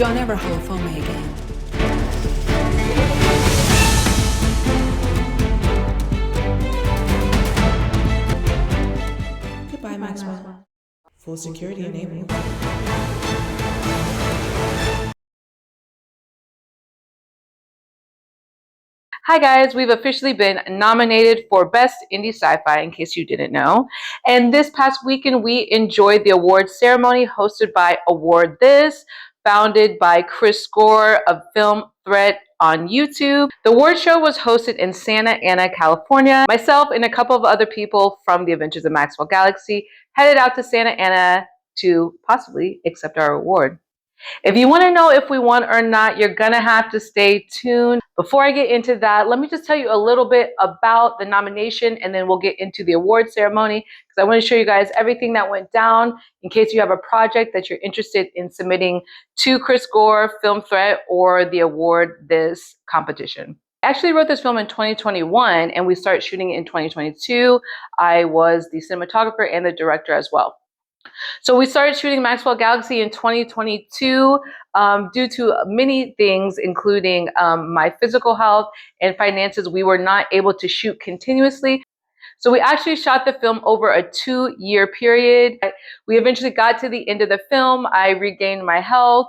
Don't ever holophone me again. Goodbye, Maxwell. Full security enabled. Hi guys, we've officially been nominated for Best Indie Sci-Fi, in case you didn't know. And this past weekend, we enjoyed the awards ceremony hosted by Awardthis, founded by Chris Gore of Film Threat on YouTube. The award show was hosted in Santa Ana, California. Myself and a couple of other people from the Adventures of Maxwell Galaxy headed out to Santa Ana to possibly accept our award. If you want to know if we won or not, you're going to have to stay tuned. Before I get into that, let me just tell you a little bit about the nomination, and then we'll get into the award ceremony, because I want to show you guys everything that went down in case you have a project that you're interested in submitting to Chris Gore, Film Threat, or the Awardthis competition. I actually wrote this film in 2021, and we started shooting it in 2022. I was the cinematographer and the director as well. So we started shooting Maxwell Galaxy in 2022 due to many things, including my physical health and finances. We were not able to shoot continuously. So we actually shot the film over a 2-year period. We eventually got to the end of the film. I regained my health.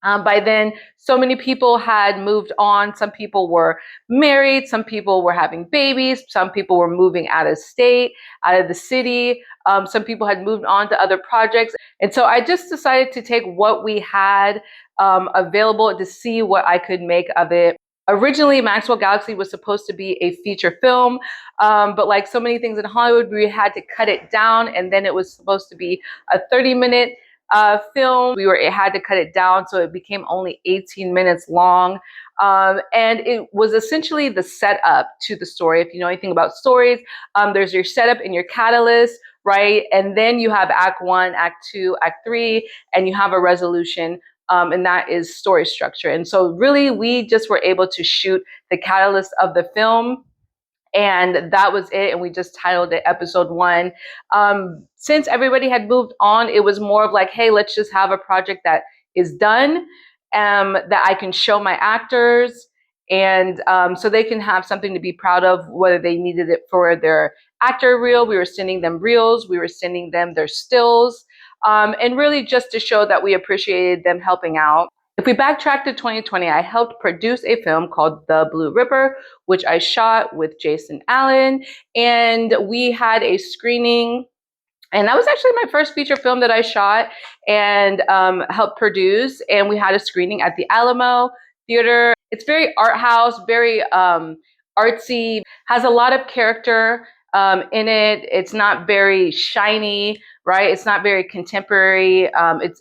By then, so many people had moved on. Some people were married. Some people were having babies. Some people were moving out of state, out of the city. Some people had moved on to other projects. And so I just decided to take what we had available to see what I could make of it. Originally, Maxwell Galaxy was supposed to be a feature film, but like so many things in Hollywood, we had to cut it down, and then it was supposed to be a 30-minute film. It had to cut it down, so it became only 18 minutes long. And it was essentially the setup to the story. If you know anything about stories, there's your setup and your catalyst, right? And then you have Act 1, Act 2, Act 3, and you have a resolution. And that is story structure. And so really, we just were able to shoot the catalyst of the film, and that was it. And we just titled it Episode 1. Since everybody had moved on, it was more of like, hey, let's just have a project that is done, that I can show my actors, and so they can have something to be proud of, whether they needed it for their actor reel. We were sending them reels. We were sending them their stills. And really just to show that we appreciated them helping out. If we backtrack to 2020, I helped produce a film called The Blue Ripper, which I shot with Jason Allen, and we had a screening. And that was actually my first feature film that I shot and helped produce. And we had a screening at the Alamo Theater. It's very art house, very artsy, has a lot of character in it. It's not very shiny, right? It's not very contemporary.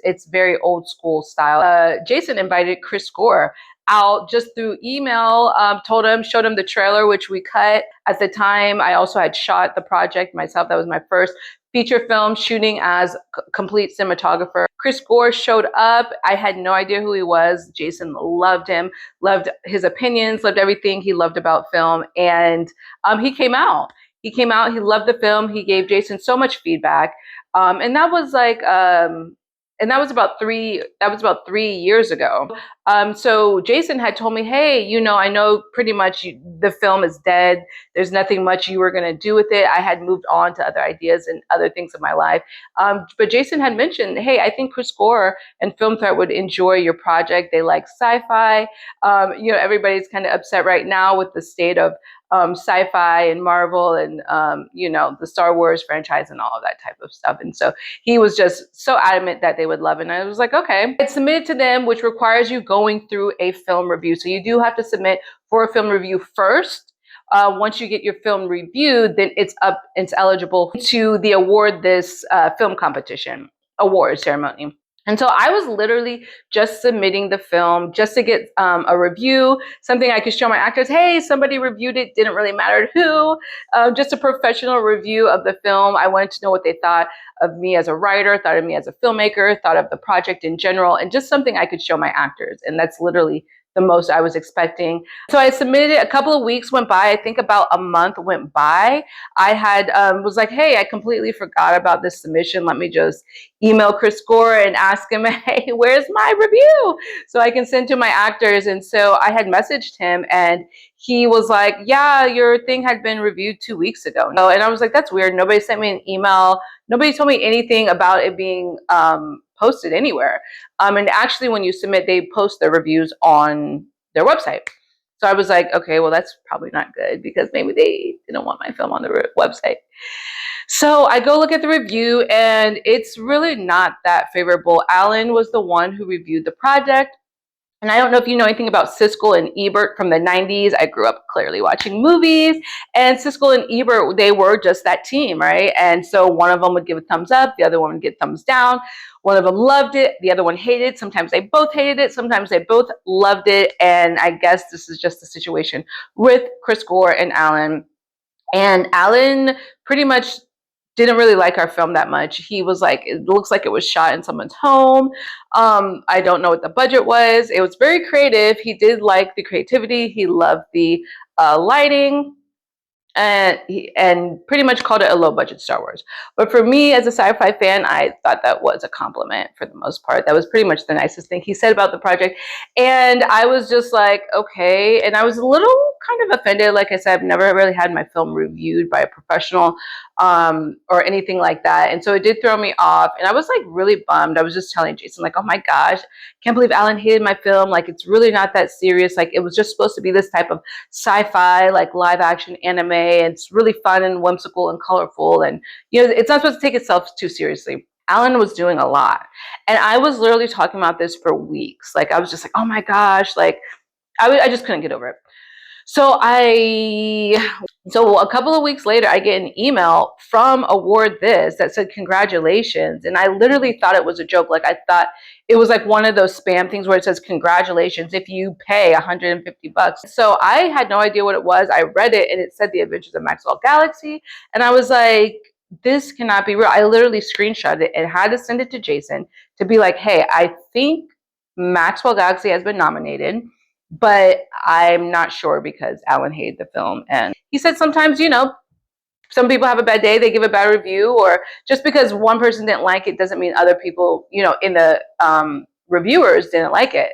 It's very old school style. Jason invited Chris Gore out just through email, showed him the trailer, which we cut. At the time, I also had shot the project myself. That was my first feature film shooting as complete cinematographer. Chris Gore showed up. I had no idea who he was. Jason loved him, loved his opinions, loved everything he loved about film. And he came out. He came out, he loved the film. He gave Jason so much feedback. And that was about 3 years ago. So Jason had told me, hey, I know pretty much the film is dead. There's nothing much you were going to do with it. I had moved on to other ideas and other things of my life. But Jason had mentioned, hey, I think Chris Gore and Film Threat would enjoy your project. They like sci-fi. Everybody's kind of upset right now with the state of sci-fi and Marvel and, the Star Wars franchise and all of that type of stuff. And so he was just so adamant that they would love it. And I was like, okay. It's submitted to them, which requires you going through a film review. So you do have to submit for a film review first. Once you get your film reviewed, then it's eligible to the Awardthis film competition award ceremony. And so I was literally just submitting the film just to get a review, something I could show my actors, hey, somebody reviewed it, didn't really matter who, just a professional review of the film. I wanted to know what they thought of me as a writer, thought of me as a filmmaker, thought of the project in general, and just something I could show my actors. And that's literally the most I was expecting. So I submitted, a couple of weeks went by. I think about a month went by. I had was like, hey, I completely forgot about this submission. Let me just email Chris Gore and ask him, hey, where's my review? So I can send to my actors. And so I had messaged him and he was like, yeah, your thing had been reviewed 2 weeks ago. And I was like, that's weird. Nobody sent me an email. Nobody told me anything about it being posted anywhere. And actually, when you submit, they post their reviews on their website. So I was like, okay, well, that's probably not good because maybe they didn't want my film on the website. So I go look at the review and it's really not that favorable. Alan was the one who reviewed the project. And I don't know if you know anything about Siskel and Ebert from the 90s. I grew up clearly watching movies, and Siskel and Ebert, they were just that team, right? And so one of them would give a thumbs up, the other one would get thumbs down. One of them loved it, the other one hated it. Sometimes they both hated it, sometimes they both loved it. And I guess this is just the situation with Chris Gore and Alan. And Alan pretty much didn't really like our film that much. He was like, it looks like it was shot in someone's home. I don't know what the budget was. It was very creative. He did like the creativity. He loved the lighting. And pretty much called it a low budget Star Wars. But for me as a sci-fi fan, I thought that was a compliment for the most part. That was pretty much the nicest thing he said about the project. And I was just like, okay. And I was a little kind of offended. Like I said, I've never really had my film reviewed by a professional or anything like that. And so it did throw me off. And I was like really bummed. I was just telling Jason, like, oh my gosh, can't believe Alan hated my film. Like, it's really not that serious. Like, it was just supposed to be this type of sci-fi, like live action anime. It's really fun and whimsical and colorful. And, you know, it's not supposed to take itself too seriously. Alan was doing a lot. And I was literally talking about this for weeks. Like, I was just like, oh my gosh, like, I just couldn't get over it. So a couple of weeks later, I get an email from Awardthis that said, congratulations. And I literally thought it was a joke. Like, I thought it was like one of those spam things where it says, congratulations if you pay $150. So I had no idea what it was. I read it and it said The Adventures of Maxwell Galaxy. And I was like, this cannot be real. I literally screenshot it and had to send it to Jason to be like, hey, I think Maxwell Galaxy has been nominated, but I'm not sure because Alan hated the film. And he said sometimes, you know, some people have a bad day, they give a bad review, or just because one person didn't like it doesn't mean other people, you know, in the reviewers didn't like it.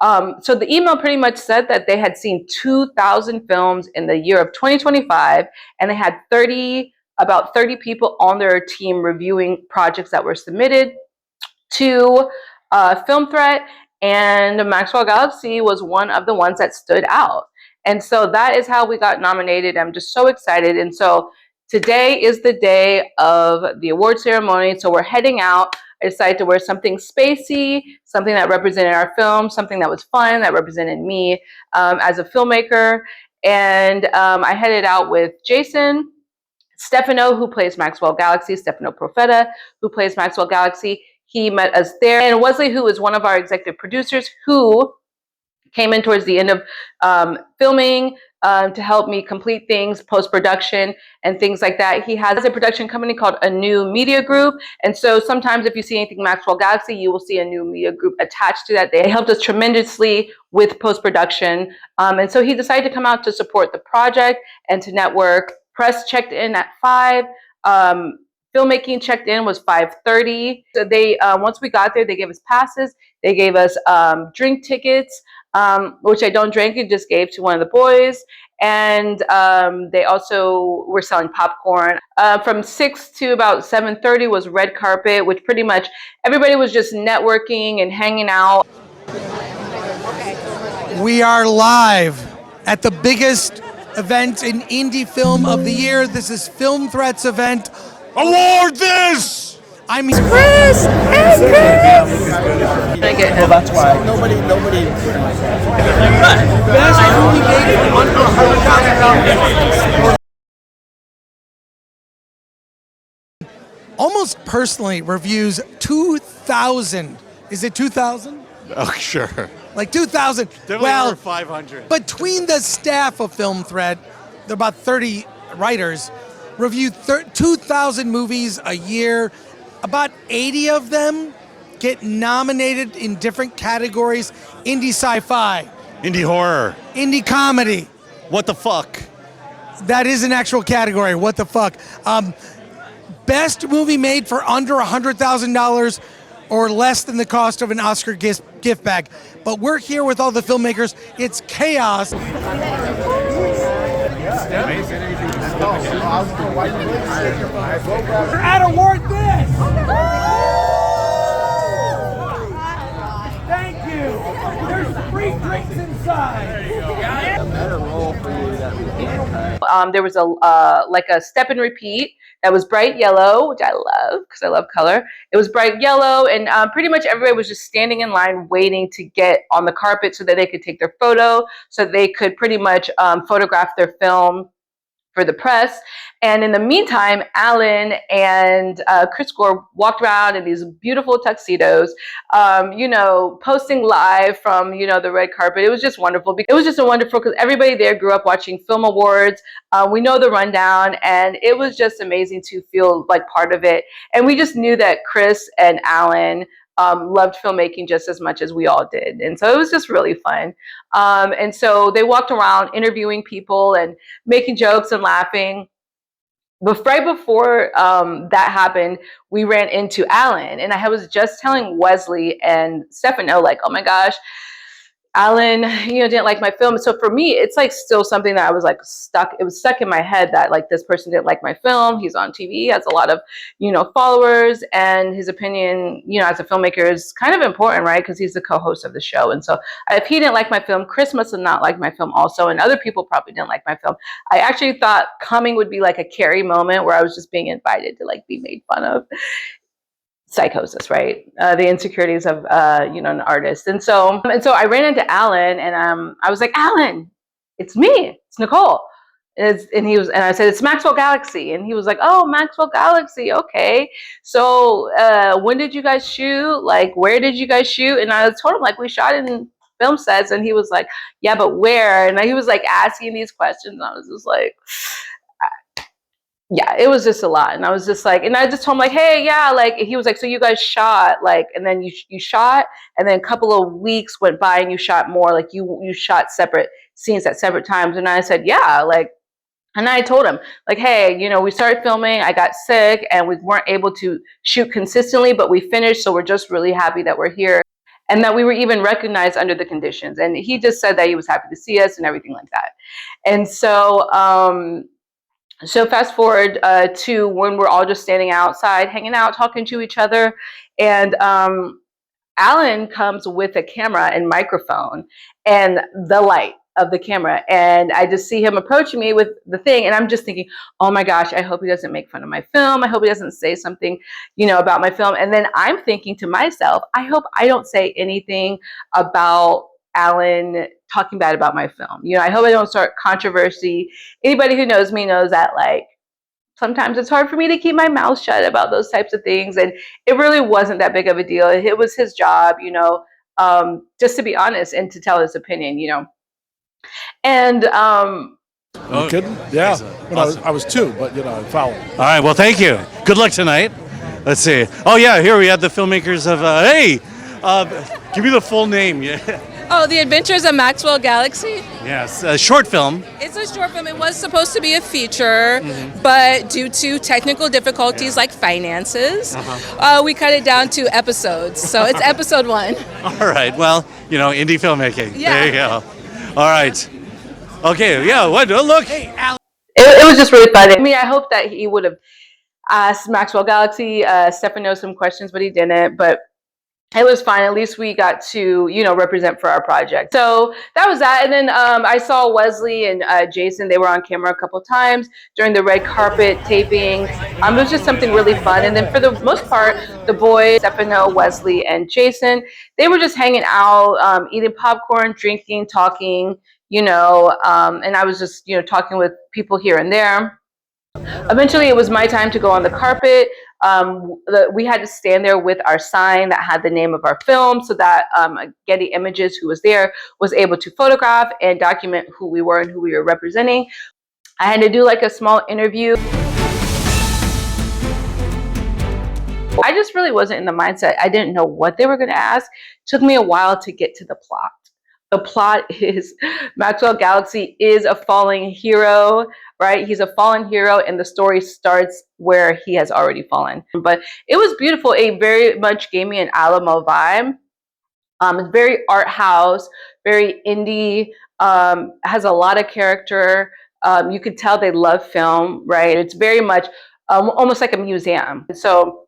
So the email pretty much said that they had seen 2,000 films in the year of 2025, and they had about 30 people on their team reviewing projects that were submitted to Film Threat. And Maxwell Galaxy was one of the ones that stood out. And so that is how we got nominated. I'm just so excited. And so today is the day of the award ceremony. So we're heading out. I decided to wear something spacey, something that represented our film, something that was fun, that represented me as a filmmaker. And I headed out with Jason, Stefano, who plays Maxwell Galaxy, Stefano Profeta, who plays Maxwell Galaxy. He met us there. And Wesley, who is one of our executive producers, who came in towards the end of filming to help me complete things, post-production and things like that. He has a production company called A New Media Group. And so sometimes if you see anything Maxwell Galaxy, you will see A New Media Group attached to that. They helped us tremendously with post-production. And so he decided to come out to support the project and to network. Press checked in at 5. Filmmaking checked in was 5:30. So they once we got there, they gave us passes. They gave us drink tickets, which I don't drink and just gave to one of the boys. And they also were selling popcorn. From 6 to about 7:30 was red carpet, which pretty much everybody was just networking and hanging out. We are live at the biggest event in indie film of the year. This is Film Threat's event. Awardthis! I'm Chris! Hey, Chris! I get him. Well, that's why nobody. Best movie made under $100,000. Almost personally reviews 2,000. Is it 2,000? Oh, sure. Like 2,000. Definitely Well, over 500. Between the staff of Film Threat, there are about 30 writers, review 2,000 movies a year. About 80 of them get nominated in different categories. Indie sci-fi, Indie horror. Indie comedy. What the fuck? That is an actual category. What the fuck? Best movie made for under $100,000 or less than the cost of an Oscar gift bag. But we're here with all the filmmakers. It's chaos. We're at Awardthis. Thank you. There's free drinks inside. There was a like a step and repeat that was bright yellow, which I love because I love color. It was bright yellow, and pretty much everybody was just standing in line waiting to get on the carpet so that they could take their photo, so they could pretty much photograph their film for the press. And in the meantime, Alan and Chris Gore walked around in these beautiful tuxedos, posting live from, the red carpet. It was just wonderful. It was just wonderful because everybody there grew up watching film awards. We know the rundown, and it was just amazing to feel like part of it. And we just knew that Chris and Alan loved filmmaking just as much as we all did. And so it was just really fun. And so they walked around interviewing people and making jokes and laughing. But right before that happened, we ran into Alan. And I was just telling Wesley and Stefano, like, oh my gosh, Alan, didn't like my film. So for me, it's like still something that I was like stuck. It was stuck in my head that like this person didn't like my film. He's on TV, he has a lot of, followers, and his opinion, as a filmmaker is kind of important, right? Because he's the co-host of the show. And so if he didn't like my film, Chris must have not liked my film also. And other people probably didn't like my film. I actually thought coming would be like a Carrie moment where I was just being invited to like be made fun of. Psychosis, right? The insecurities of an artist. And so I ran into Alan, and I was like, Alan, it's me, it's Nicole. And I said, it's Maxwell Galaxy. And he was like, oh, Maxwell Galaxy, okay. So when did you guys shoot? Like, where did you guys shoot? And I told him, like, we shot in film sets. And he was like, yeah, but where? And he was like asking these questions. And I was just like, yeah, it was just a lot. And I was just like, and I just told him like, hey, yeah, like, he was like, so you guys shot, like, and then you shot, and then a couple of weeks went by and you shot more, like you shot separate scenes at separate times. And I said, yeah, like, and I told him like, hey, we started filming, I got sick and we weren't able to shoot consistently, but we finished. So we're just really happy that we're here and that we were even recognized under the conditions. And he just said that he was happy to see us and everything like that. And so, so fast forward to when we're all just standing outside, hanging out, talking to each other. And Alan comes with a camera and microphone and the light of the camera. And I just see him approaching me with the thing. And I'm just thinking, oh my gosh, I hope he doesn't make fun of my film. I hope he doesn't say something, about my film. And then I'm thinking to myself, I hope I don't say anything about Alan talking bad about my film. I hope I don't start controversy. Anybody who knows me knows that like sometimes it's hard for me to keep my mouth shut about those types of things. And it really wasn't that big of a deal. It was his job, just to be honest and to tell his opinion, And You kidding? Yeah. When I was 2, but I followed. All right, well, thank you. Good luck tonight. Let's see. Oh, yeah, here we have the filmmakers of, give me the full name. Yeah. Oh, The Adventures of Maxwell Galaxy? Yes, a short film. It's a short film. It was supposed to be a feature, but due to technical difficulties like finances, we cut it down to episodes. So it's episode 1. All right, well, indie filmmaking. Yeah. There you go. All right. Okay, yeah, what? Look. Hey, Alan. it was just really fun. I mean, I hope that he would have asked Maxwell Galaxy, Stefano some questions, but he didn't. But it was fine. At least we got to, represent for our project. So that was that. And then I saw Wesley and Jason. They were on camera a couple times during the red carpet taping. It was just something really fun. And then for the most part, the boys, Stefano, Wesley, and Jason, they were just hanging out, eating popcorn, drinking, talking, and I was just, talking with people here and there. Eventually, it was my time to go on the carpet. We had to stand there with our sign that had the name of our film so that Getty Images, who was there, was able to photograph and document who we were and who we were representing. I had to do like a small interview. I just really wasn't in the mindset. I didn't know what they were going to ask. It took me a while to get to the plot The plot is Maxwell Galaxy is a fallen hero, right? He's a fallen hero, and the story starts where he has already fallen. But it was beautiful. It very much gave me an Alamo vibe. It's very art house, very indie, has a lot of character. You could tell they love film, right? It's very much almost like a museum. So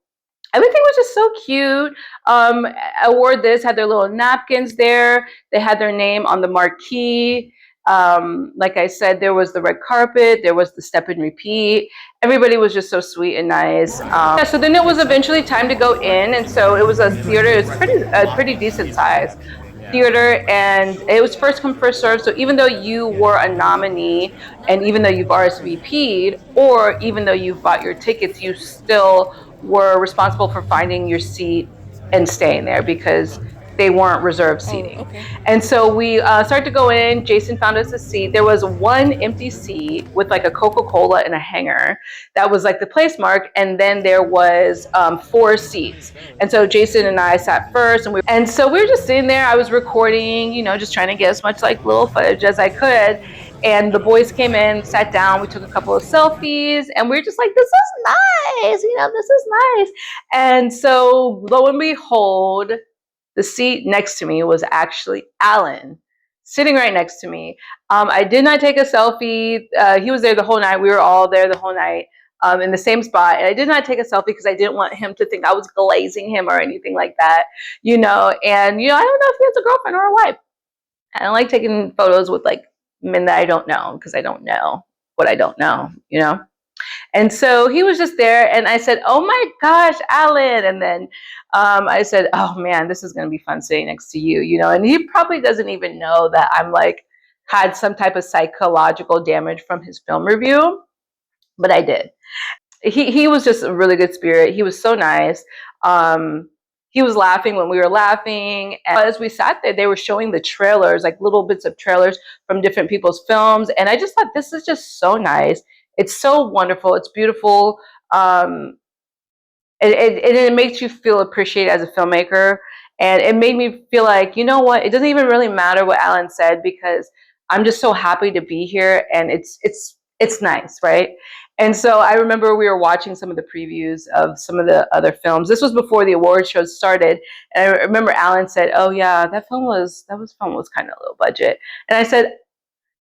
everything was just so cute. Awardthis had their little napkins there. They had their name on the marquee. Like I said, there was the red carpet. There was the step and repeat. Everybody was just so sweet and nice. Yeah, so then it was eventually time to go in, and so it was a theater. It was a pretty decent size theater, and it was first come first served. So even though you were a nominee, and even though you've RSVP'd, or even though you've bought your tickets, you still were responsible for finding your seat and staying there because they weren't reserved seating. Oh, okay. And so we started to go in. Jason found us a seat. There was one empty seat with like a Coca-Cola and a hanger. That was like the place mark. And then there was 4 seats. And so Jason and I sat first, and so we were just sitting there. I was recording, you know, just trying to get as much like little footage as I could. And the boys came in, sat down, we took a couple of selfies, and we were just like, this is nice, you know, this is nice. And so lo and behold, the seat next to me was actually Alan, sitting right next to me. I did not take a selfie. He was there the whole night. We were all there the whole night in the same spot. And I did not take a selfie because I didn't want him to think I was glazing him or anything like that, you know. And, you know, I don't know if he has a girlfriend or a wife. I don't like taking photos with like men that I don't know because I don't know what I don't know, you know. And so he was just there, and I said, oh my gosh, Alan. And then I said, oh man, this is going to be fun sitting next to you, you know. And he probably doesn't even know that I'm like had some type of psychological damage from his film review, but I did. He was just a really good spirit. He was so nice. He was laughing when we were laughing. And as we sat there, they were showing the trailers, like little bits of trailers from different people's films. And I just thought, this is just so nice. It's so wonderful. It's beautiful. It makes you feel appreciated as a filmmaker. And it made me feel like, you know what? It doesn't even really matter what Alan said because I'm just so happy to be here. And it's nice, right? And so I remember we were watching some of the previews of some of the other films. This was before the award shows started. And I remember Alan said, oh yeah, that film was kind of low budget. And I said,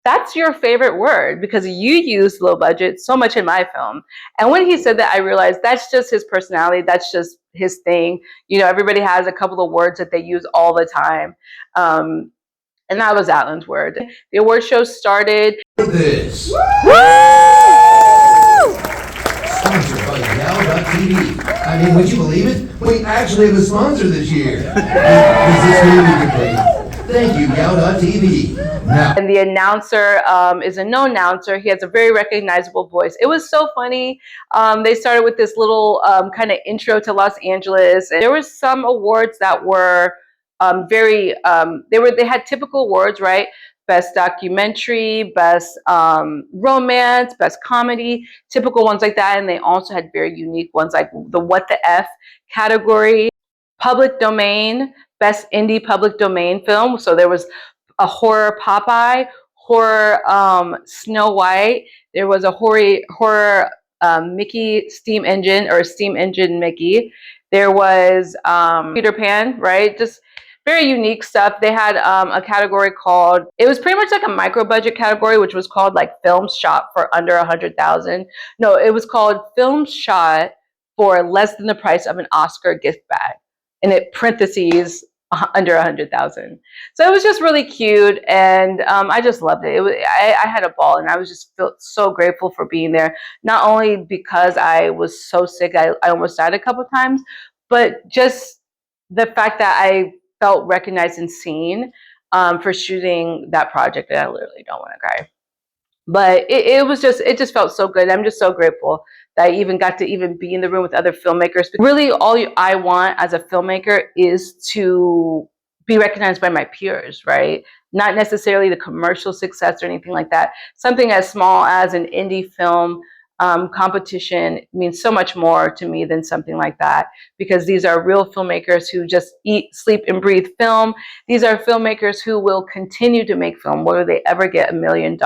that's your favorite word because you use low budget so much in my film. And when he said that, I realized that's just his personality. That's just his thing. You know, everybody has a couple of words that they use all the time. And that was Alan's word. The award show started. This. Sponsored by Gal.tv. I mean, would you believe it? We actually have a sponsor this year. Is this who we can pay? Thank you, Gal.tv. Now. And the announcer is a no announcer. He has a very recognizable voice. It was so funny. They started with this little kind of intro to Los Angeles. And there were some awards that were they had typical awards, right? Best documentary, best romance, best comedy, typical ones like that. And they also had very unique ones like the What the F category, public domain, best indie public domain film. So there was a horror Popeye, horror Snow White. There was a horror Mickey Steam Engine or Steam Engine Mickey. There was Peter Pan, right? Just very unique stuff. They had a category called, it was pretty much like a micro budget category, which was called like films shot for under 100,000. No, it was called films shot for less than the price of an Oscar gift bag. And it parentheses under 100,000. So it was just really cute, and I just loved it. I had a ball, and I was just felt so grateful for being there. Not only because I was so sick, I almost died a couple of times, but just the fact that I felt recognized and seen for shooting that project, and I literally don't want to cry. But it just felt so good. I'm just so grateful that I even got to even be in the room with other filmmakers. Really, all I want as a filmmaker is to be recognized by my peers, right? Not necessarily the commercial success or anything like that. Something as small as an indie film competition means so much more to me than something like that, because these are real filmmakers who just eat, sleep, and breathe film. These are filmmakers who will continue to make film, whether they ever get $1 million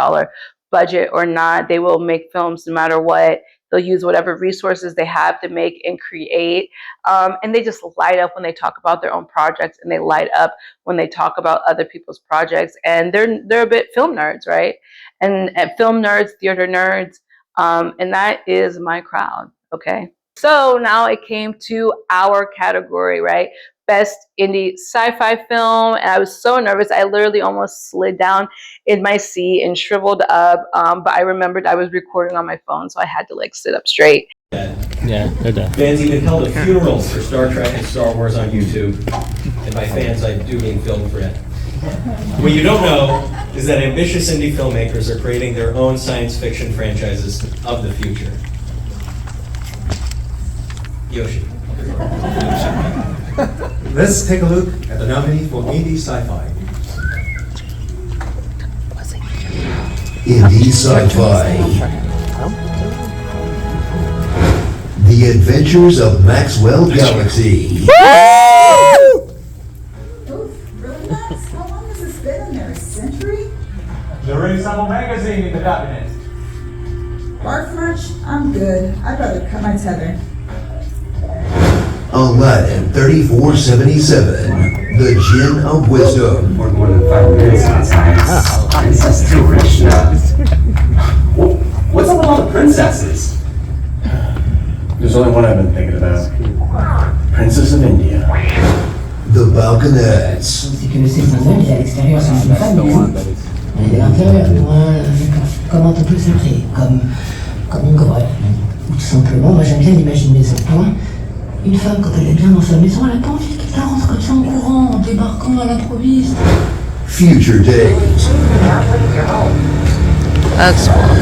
budget or not. They will make films no matter what. They'll use whatever resources they have to make and create. And they just light up when they talk about their own projects, and they light up when they talk about other people's projects. And they're a bit film nerds, right? And film nerds, theater nerds, and that is my crowd, okay? So now it came to our category, right? Best indie sci-fi film. And I was so nervous. I literally almost slid down in my seat and shriveled up. But I remembered I was recording on my phone, so I had to like sit up straight. Yeah, they're dead. Fans even held a funeral for Star Trek and Star Wars on YouTube. And by fans, I do mean film Fred. What you don't know is that ambitious indie filmmakers are creating their own science fiction franchises of the future. Yoshi. Let's take a look at the nominee for indie sci-fi. Indie sci-fi. The Adventures of Maxwell Galaxy. Really nuts? How long has this been in there? A century? There is some magazine in the cabinet. Barf much? I'm good. I'd rather cut my tether. Aladdin 3477. The Gin of Wisdom. For more than 5 minutes outside. Princess Krishna. What's up with all the princesses? There's only one I've been thinking about. Princess of India. The Balconettes. C'est que le séquençage est à l'extérieur, c'est une femme, elle est à l'intérieur. Voilà, d'accord. Comment on peut se créer comme une grotte. Ou tout simplement, moi j'aime bien l'imaginer ce point. Une femme, quand elle est bien dans sa maison, elle a pas envie que quelqu'un rentre comme ça en courant, en débarquant à l'improviste. Future Days. That's cool.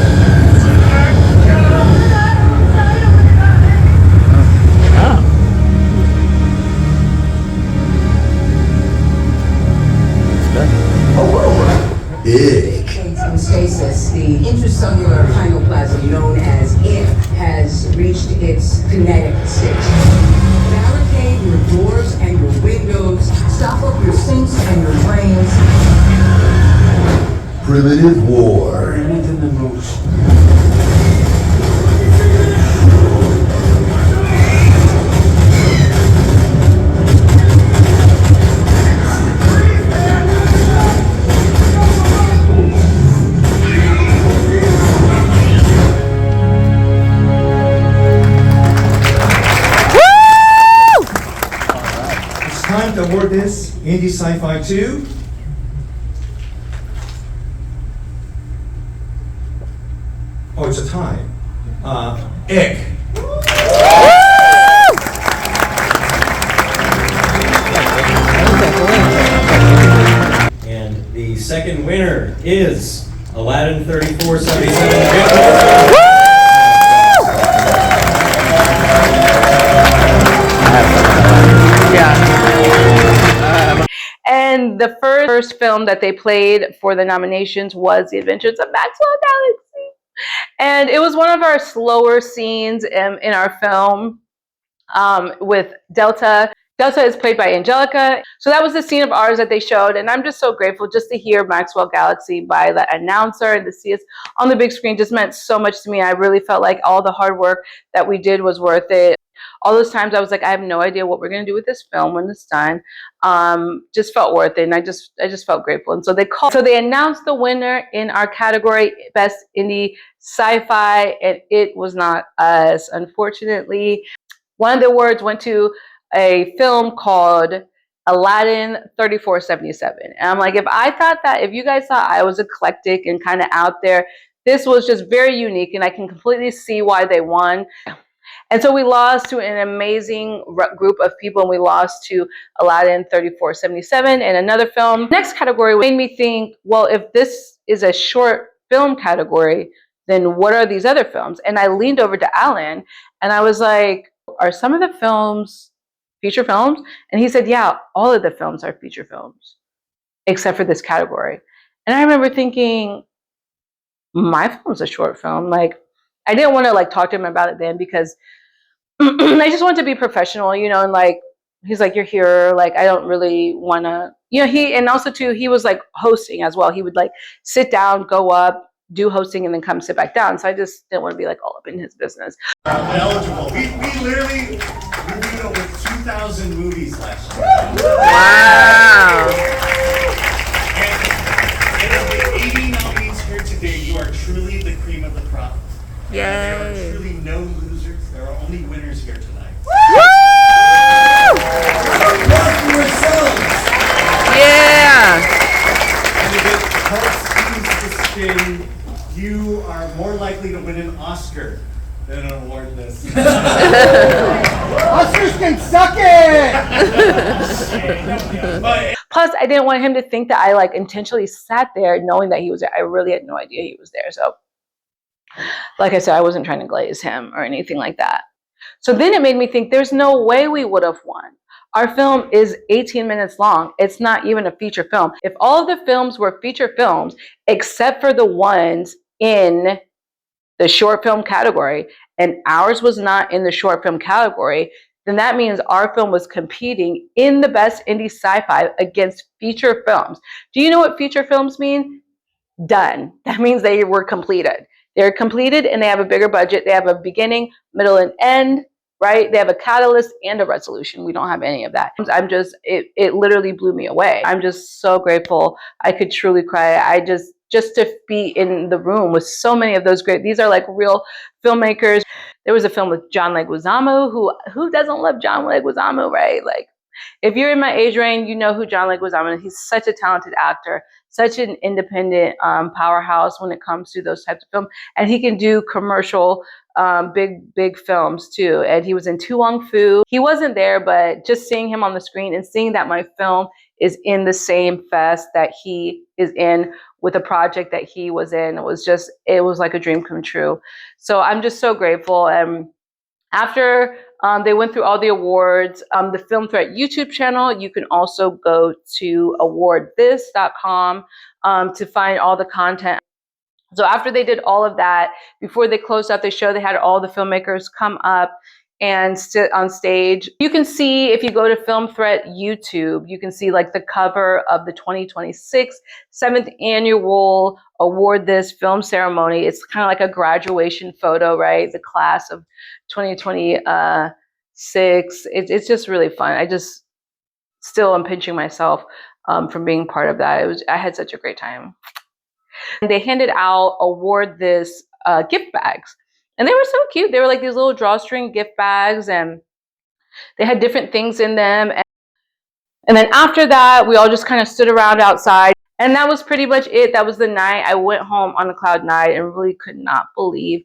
Ick. In stasis, the intracellular chymoplasm known as IC has reached its kinetic state. Barricade your doors and your windows, stop up your sinks and your drains. Primitive War. Anything that moves. Time to award this indie sci-fi to it's a tie. Ick. And the second winner is Aladdin 3477. And the first film that they played for the nominations was The Adventures of Maxwell Galaxy. And it was one of our slower scenes in our film with Delta. Delta is played by Angelica. So that was the scene of ours that they showed. And I'm just so grateful just to hear Maxwell Galaxy by the announcer and to see us on the big screen just meant so much to me. I really felt like all the hard work that we did was worth it. All those times I was like, I have no idea what we're going to do with this film when it's done. Just felt worth it. And I just felt grateful. And so they announced the winner in our category, Best Indie Sci-Fi, and it was not us, unfortunately. One of the awards went to a film called Aladdin 3477. And I'm like, if you guys thought I was eclectic and kind of out there, this was just very unique, and I can completely see why they won. And so we lost to an amazing group of people, and we lost to Aladdin 3477 and another film. Next category made me think, well, if this is a short film category, then what are these other films? And I leaned over to Alan and I was like, are some of the films feature films? And he said, yeah, all of the films are feature films, except for this category. And I remember thinking, my film's a short film. Like, I didn't want to like talk to him about it then because I just wanted to be professional, you know, and like he's like, you're here, like I don't really want to, you know, and also too, he was like hosting as well. He would like sit down, go up, do hosting, and then come sit back down. So I just didn't want to be like all up in his business. Eligible. We literally reviewed over 2,000 movies last year. Wow. And of the 80 nominees here today, you are truly the cream of the crop. Yay. There are truly no losers. There are only winners here tonight. Yeah. And if it helps ease the spin, you are more likely to win an Oscar than an Awardthis. Oscars can suck it! Plus, I didn't want him to think that I like intentionally sat there knowing that he was there. I really had no idea he was there. So, like I said, I wasn't trying to glaze him or anything like that. So then it made me think there's no way we would have won. Our film is 18 minutes long. It's not even a feature film. If all of the films were feature films, except for the ones in the short film category, and ours was not in the short film category, then that means our film was competing in the best indie sci-fi against feature films. Do you know what feature films mean? Done. That means they were completed. They're completed and they have a bigger budget. They have a beginning, middle, and end, right? They have a catalyst and a resolution. We don't have any of that. It literally blew me away. I'm just so grateful. I could truly cry. Just to be in the room with so many of those these are like real filmmakers. There was a film with John Leguizamo, who doesn't love John Leguizamo, right? Like, if you're in my age range, you know who John Leguizamo is. He's such a talented actor, such an independent powerhouse when it comes to those types of films. And he can do commercial, big films too. And he was in Tu Wong Fu. He wasn't there, but just seeing him on the screen and seeing that my film is in the same fest that he is in with a project that he was in, it was like a dream come true. So I'm just so grateful. And after they went through all the awards, the Film Threat YouTube channel, you can also go to awardthis.com to find all the content. So after they did all of that, before they closed out the show, they had all the filmmakers come up and sit on stage. You can see, if you go to Film Threat YouTube, you can see like the cover of the 2026 7th annual Awardthis film ceremony. It's kind of like a graduation photo, right? The class of 2026. It's just really fun. I just still am pinching myself from being part of that. I had such a great time. And they handed out Awardthis gift bags. And they were so cute. They were like these little drawstring gift bags, and they had different things in them. And then after that, we all just kind of stood around outside. And that was pretty much it. That was the night. I went home on a cloud nine and really could not believe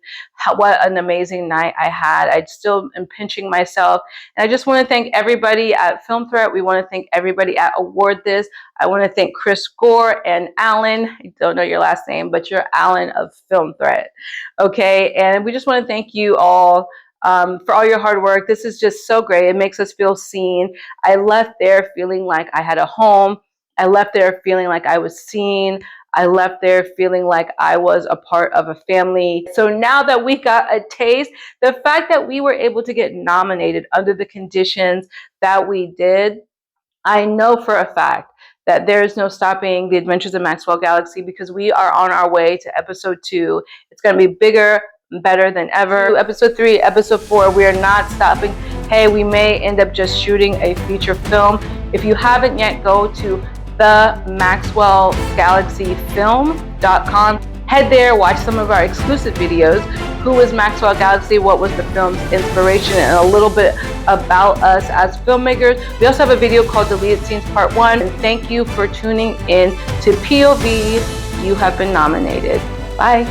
what an amazing night I had. I still am pinching myself. And I just want to thank everybody at Film Threat. We want to thank everybody at Awardthis. I want to thank Chris Gore and Alan. I don't know your last name, but you're Alan of Film Threat. Okay. And we just want to thank you all for all your hard work. This is just so great. It makes us feel seen. I left there feeling like I had a home. I left there feeling like I was seen. I left there feeling like I was a part of a family. So now that we got a taste, the fact that we were able to get nominated under the conditions that we did, I know for a fact that there is no stopping the Adventures of Maxwell Galaxy, because we are on our way to episode 2. It's going to be bigger, better than ever. Episode 3, episode 4, we are not stopping. Hey, we may end up just shooting a feature film. If you haven't yet, go to the maxwellgalaxyfilm.com. Head there, watch some of our exclusive videos. Who is Maxwell Galaxy? What was the film's inspiration? And a little bit about us as filmmakers. We also have a video called Deleted Scenes Part 1. And thank you for tuning in to POV. You have been nominated. Bye.